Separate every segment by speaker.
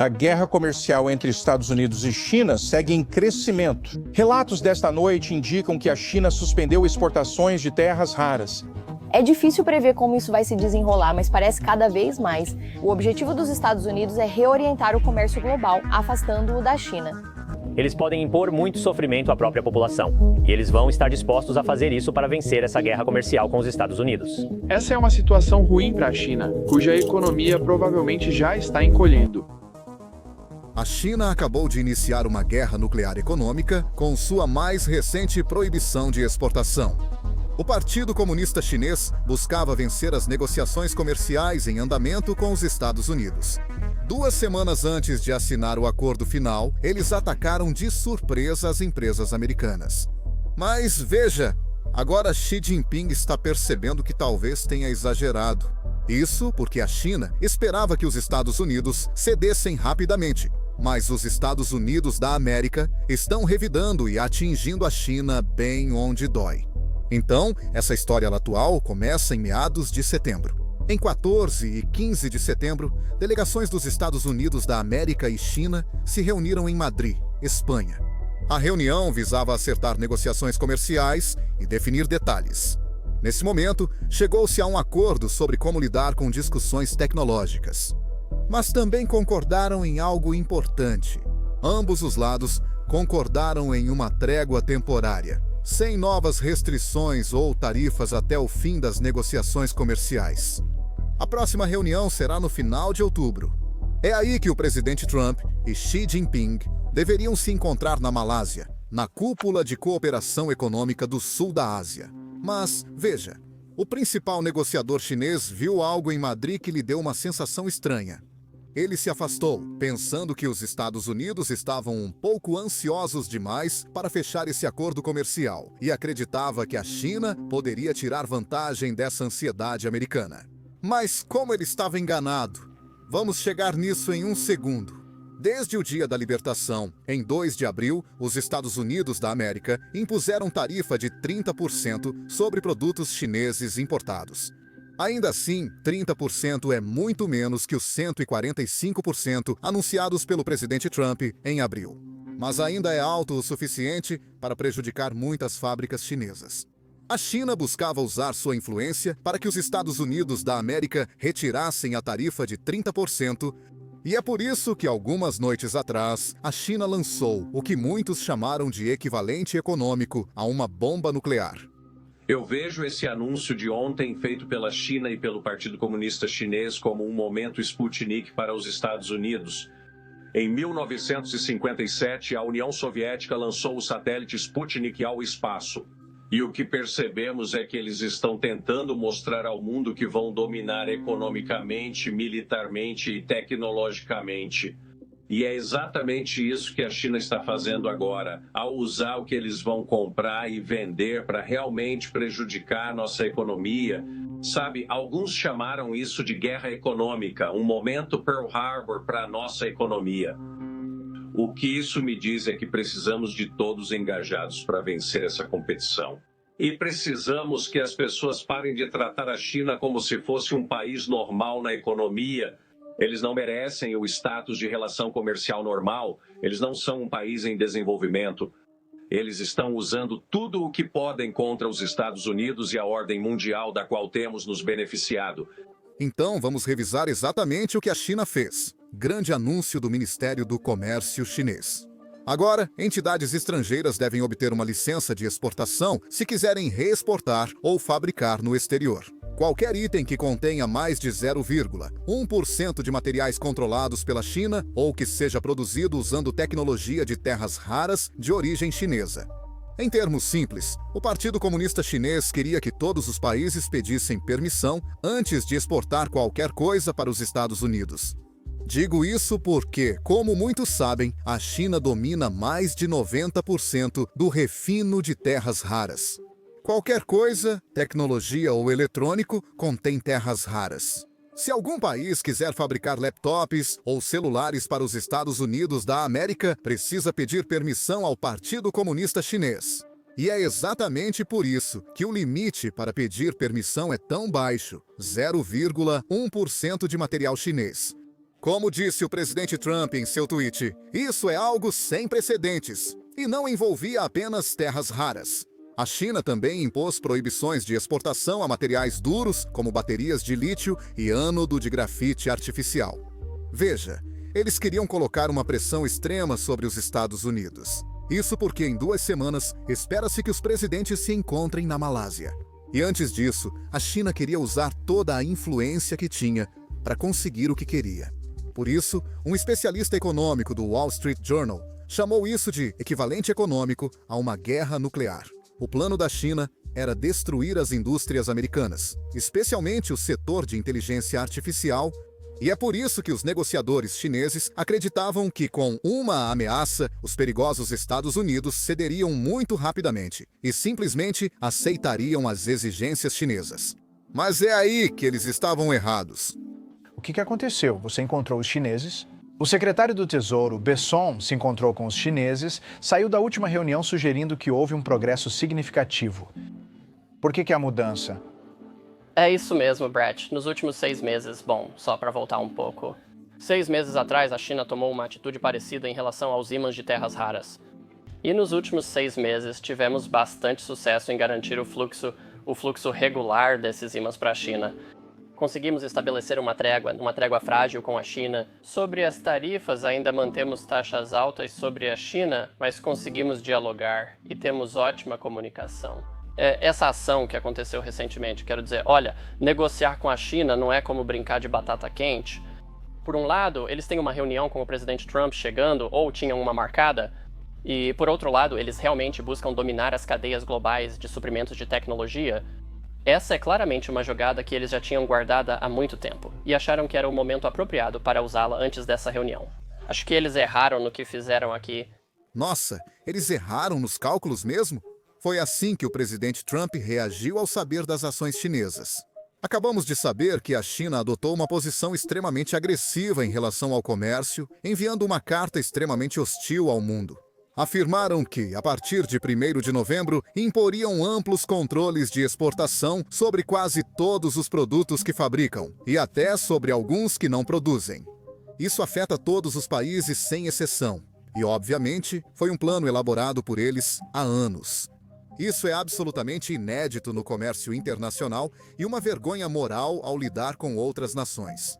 Speaker 1: A guerra comercial entre Estados Unidos e China segue em crescimento. Relatos desta noite indicam que a China suspendeu exportações de terras raras.
Speaker 2: É difícil prever como isso vai se desenrolar, mas parece cada vez mais. O objetivo dos Estados Unidos é reorientar o comércio global, afastando-o da China.
Speaker 3: Eles podem impor muito sofrimento à própria população. E eles vão estar dispostos a fazer isso para vencer essa guerra comercial com os Estados Unidos.
Speaker 4: Essa é uma situação ruim para a China, cuja economia provavelmente já está encolhendo.
Speaker 5: A China acabou de iniciar uma guerra nuclear econômica com sua mais recente proibição de exportação. O Partido Comunista Chinês buscava vencer as negociações comerciais em andamento com os Estados Unidos. 2 semanas antes de assinar o acordo final, eles atacaram de surpresa as empresas americanas. Mas veja, agora Xi Jinping está percebendo que talvez tenha exagerado. Isso porque a China esperava que os Estados Unidos cedessem rapidamente. Mas os Estados Unidos da América estão revidando e atingindo a China bem onde dói. Então, essa história atual começa em meados de setembro. Em 14 e 15 de setembro, delegações dos Estados Unidos da América e China se reuniram em Madrid, Espanha. A reunião visava acertar negociações comerciais e definir detalhes. Nesse momento, chegou-se a um acordo sobre como lidar com discussões tecnológicas. Mas também concordaram em algo importante. Ambos os lados concordaram em uma trégua temporária, sem novas restrições ou tarifas até o fim das negociações comerciais. A próxima reunião será no final de outubro. É aí que o presidente Trump e Xi Jinping deveriam se encontrar na Malásia, na Cúpula de Cooperação Econômica do Sul da Ásia. Mas, veja, o principal negociador chinês viu algo em Madrid que lhe deu uma sensação estranha. Ele se afastou, pensando que os Estados Unidos estavam um pouco ansiosos demais para fechar esse acordo comercial e acreditava que a China poderia tirar vantagem dessa ansiedade americana. Mas como ele estava enganado? Vamos chegar nisso em um segundo. Desde o dia da libertação, em 2 de abril, os Estados Unidos da América impuseram tarifa de 30% sobre produtos chineses importados. Ainda assim, 30% é muito menos que os 145% anunciados pelo presidente Trump em abril. Mas ainda é alto o suficiente para prejudicar muitas fábricas chinesas. A China buscava usar sua influência para que os Estados Unidos da América retirassem a tarifa de 30%, e é por isso que algumas noites atrás, a China lançou o que muitos chamaram de equivalente econômico a uma bomba nuclear.
Speaker 6: Eu vejo esse anúncio de ontem feito pela China e pelo Partido Comunista Chinês como um momento Sputnik para os Estados Unidos. Em 1957, a União Soviética lançou o satélite Sputnik ao espaço. E o que percebemos é que eles estão tentando mostrar ao mundo que vão dominar economicamente, militarmente e tecnologicamente. E é exatamente isso que a China está fazendo agora, ao usar o que eles vão comprar e vender para realmente prejudicar a nossa economia. Sabe, alguns chamaram isso de guerra econômica, um momento Pearl Harbor para a nossa economia. O que isso me diz é que precisamos de todos engajados para vencer essa competição. E precisamos que as pessoas parem de tratar a China como se fosse um país normal na economia. Eles não merecem o status de relação comercial normal, eles não são um país em desenvolvimento. Eles estão usando tudo o que podem contra os Estados Unidos e a ordem mundial da qual temos nos beneficiado.
Speaker 5: Então vamos revisar exatamente o que a China fez. Grande anúncio do Ministério do Comércio chinês. Agora, entidades estrangeiras devem obter uma licença de exportação se quiserem reexportar ou fabricar no exterior. Qualquer item que contenha mais de 0,1% de materiais controlados pela China ou que seja produzido usando tecnologia de terras raras de origem chinesa. Em termos simples, o Partido Comunista Chinês queria que todos os países pedissem permissão antes de exportar qualquer coisa para os Estados Unidos. Digo isso porque, como muitos sabem, a China domina mais de 90% do refino de terras raras. Qualquer coisa, tecnologia ou eletrônico, contém terras raras. Se algum país quiser fabricar laptops ou celulares para os Estados Unidos da América, precisa pedir permissão ao Partido Comunista Chinês. E é exatamente por isso que o limite para pedir permissão é tão baixo, 0,1% de material chinês. Como disse o presidente Trump em seu tweet, isso é algo sem precedentes e não envolvia apenas terras raras. A China também impôs proibições de exportação a materiais duros, como baterias de lítio e ânodo de grafite artificial. Veja, eles queriam colocar uma pressão extrema sobre os Estados Unidos. Isso porque em 2 semanas espera-se que os presidentes se encontrem na Malásia. E antes disso, a China queria usar toda a influência que tinha para conseguir o que queria. Por isso, um especialista econômico do Wall Street Journal chamou isso de equivalente econômico a uma guerra nuclear. O plano da China era destruir as indústrias americanas, especialmente o setor de inteligência artificial, e é por isso que os negociadores chineses acreditavam que, com uma ameaça, os perigosos Estados Unidos cederiam muito rapidamente e simplesmente aceitariam as exigências chinesas. Mas é aí que eles estavam errados.
Speaker 7: O que aconteceu? Você encontrou os chineses. O secretário do Tesouro, Besson, se encontrou com os chineses, saiu da última reunião sugerindo que houve um progresso significativo. Por que há mudança?
Speaker 8: É isso mesmo, Brett. Nos últimos 6 meses, só para voltar um pouco. 6 meses atrás, a China tomou uma atitude parecida em relação aos ímãs de terras raras. E nos últimos 6 meses, tivemos bastante sucesso em garantir o fluxo regular desses ímãs para a China. Conseguimos estabelecer uma trégua frágil com a China. Sobre as tarifas, ainda mantemos taxas altas sobre a China, mas conseguimos dialogar e temos ótima comunicação. Essa ação que aconteceu recentemente, quero dizer, olha, negociar com a China não é como brincar de batata quente. Por um lado, eles têm uma reunião com o presidente Trump chegando, ou tinham uma marcada, e por outro lado, eles realmente buscam dominar as cadeias globais de suprimentos de tecnologia. Essa é claramente uma jogada que eles já tinham guardada há muito tempo, e acharam que era o momento apropriado para usá-la antes dessa reunião. Acho que eles erraram no que fizeram aqui.
Speaker 5: Nossa, eles erraram nos cálculos mesmo? Foi assim que o presidente Trump reagiu ao saber das ações chinesas. Acabamos de saber que a China adotou uma posição extremamente agressiva em relação ao comércio, enviando uma carta extremamente hostil ao mundo. Afirmaram que, a partir de 1º de novembro, imporiam amplos controles de exportação sobre quase todos os produtos que fabricam, e até sobre alguns que não produzem. Isso afeta todos os países sem exceção, e, obviamente, foi um plano elaborado por eles há anos. Isso é absolutamente inédito no comércio internacional e uma vergonha moral ao lidar com outras nações.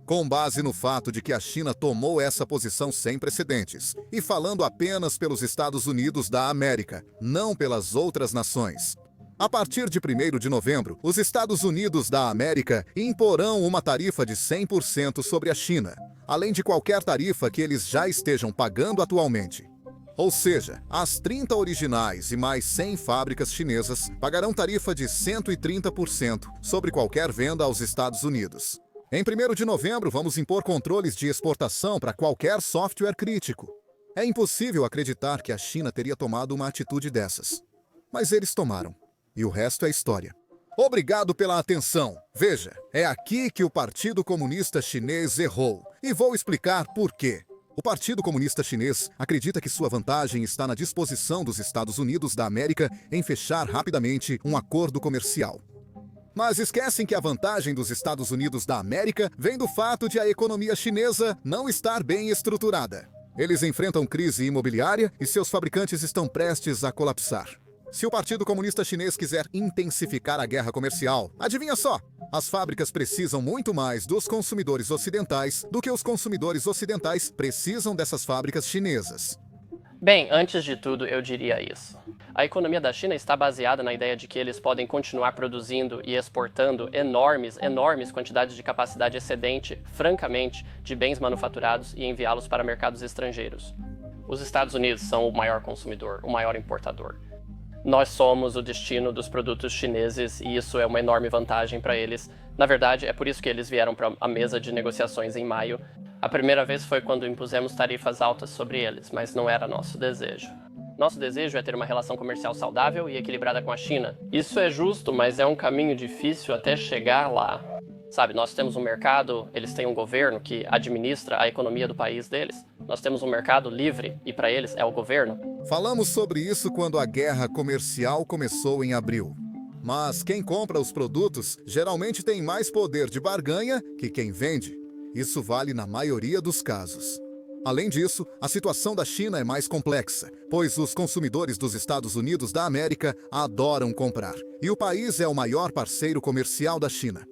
Speaker 5: Com base no fato de que a China tomou essa posição sem precedentes, e falando apenas pelos Estados Unidos da América, não pelas outras nações. A partir de 1º de novembro, os Estados Unidos da América imporão uma tarifa de 100% sobre a China, além de qualquer tarifa que eles já estejam pagando atualmente. Ou seja, as 30 originais e mais 100 fábricas chinesas pagarão tarifa de 130% sobre qualquer venda aos Estados Unidos. Em 1º de novembro, vamos impor controles de exportação para qualquer software crítico. É impossível acreditar que a China teria tomado uma atitude dessas. Mas eles tomaram. E o resto é história. Obrigado pela atenção. Veja, é aqui que o Partido Comunista Chinês errou. E vou explicar por quê. O Partido Comunista Chinês acredita que sua vantagem está na disposição dos Estados Unidos da América em fechar rapidamente um acordo comercial. Mas esquecem que a vantagem dos Estados Unidos da América vem do fato de a economia chinesa não estar bem estruturada. Eles enfrentam crise imobiliária e seus fabricantes estão prestes a colapsar. Se o Partido Comunista Chinês quiser intensificar a guerra comercial, adivinha só? As fábricas precisam muito mais dos consumidores ocidentais do que os consumidores ocidentais precisam dessas fábricas chinesas.
Speaker 8: Bem, antes de tudo, eu diria isso. A economia da China está baseada na ideia de que eles podem continuar produzindo e exportando enormes quantidades de capacidade excedente, francamente, de bens manufaturados e enviá-los para mercados estrangeiros. Os Estados Unidos são o maior consumidor, o maior importador. Nós somos o destino dos produtos chineses e isso é uma enorme vantagem para eles. Na verdade, é por isso que eles vieram para a mesa de negociações em maio. A primeira vez foi quando impusemos tarifas altas sobre eles, mas não era nosso desejo. Nosso desejo é ter uma relação comercial saudável e equilibrada com a China. Isso é justo, mas é um caminho difícil até chegar lá. Sabe, nós temos um mercado, eles têm um governo que administra a economia do país deles. Nós temos um mercado livre e para eles é o governo.
Speaker 5: Falamos sobre isso quando a guerra comercial começou em abril. Mas quem compra os produtos geralmente tem mais poder de barganha que quem vende. Isso vale na maioria dos casos. Além disso, a situação da China é mais complexa, pois os consumidores dos Estados Unidos da América adoram comprar, e o país é o maior parceiro comercial da China.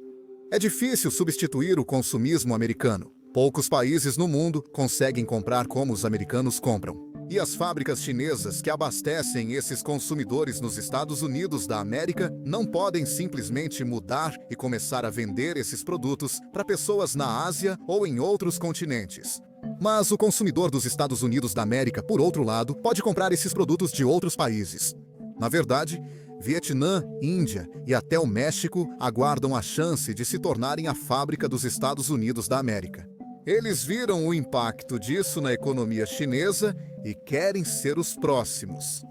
Speaker 5: É difícil substituir o consumismo americano. Poucos países no mundo conseguem comprar como os americanos compram. E as fábricas chinesas que abastecem esses consumidores nos Estados Unidos da América não podem simplesmente mudar e começar a vender esses produtos para pessoas na Ásia ou em outros continentes. Mas o consumidor dos Estados Unidos da América, por outro lado, pode comprar esses produtos de outros países. Na verdade, Vietnã, Índia e até o México aguardam a chance de se tornarem a fábrica dos Estados Unidos da América. Eles viram o impacto disso na economia chinesa e querem ser os próximos.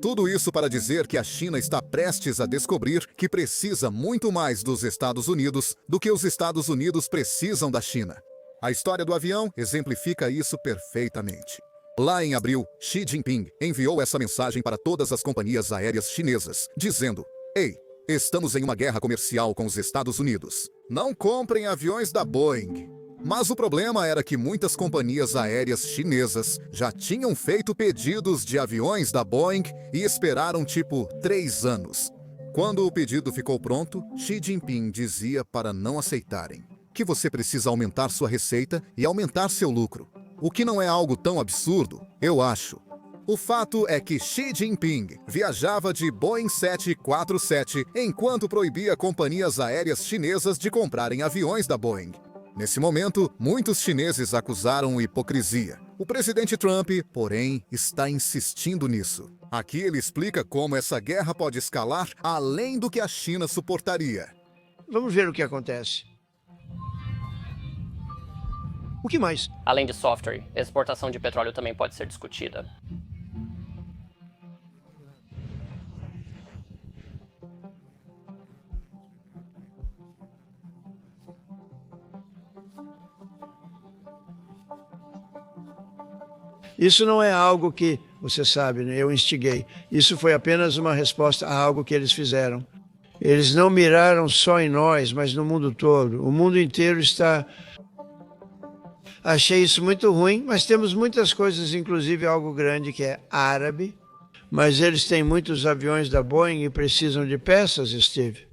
Speaker 5: Tudo isso para dizer que a China está prestes a descobrir que precisa muito mais dos Estados Unidos do que os Estados Unidos precisam da China. A história do avião exemplifica isso perfeitamente. Lá em abril, Xi Jinping enviou essa mensagem para todas as companhias aéreas chinesas, dizendo: "Ei, estamos em uma guerra comercial com os Estados Unidos. Não comprem aviões da Boeing." Mas o problema era que muitas companhias aéreas chinesas já tinham feito pedidos de aviões da Boeing e esperaram tipo 3 anos. Quando o pedido ficou pronto, Xi Jinping dizia para não aceitarem que você precisa aumentar sua receita e aumentar seu lucro. O que não é algo tão absurdo, eu acho. O fato é que Xi Jinping viajava de Boeing 747 enquanto proibia companhias aéreas chinesas de comprarem aviões da Boeing. Nesse momento, muitos chineses acusaram hipocrisia. O presidente Trump, porém, está insistindo nisso. Aqui ele explica como essa guerra pode escalar além do que a China suportaria.
Speaker 9: Vamos ver o que acontece. O que mais?
Speaker 8: Além de software, exportação de petróleo também pode ser discutida.
Speaker 9: Isso não é algo que, você sabe, né, eu instiguei. Isso foi apenas uma resposta a algo que eles fizeram. Eles não miraram só em nós, mas no mundo todo. O mundo inteiro está... Achei isso muito ruim, mas temos muitas coisas, inclusive algo grande que é árabe. Mas eles têm muitos aviões da Boeing e precisam de peças, Steve.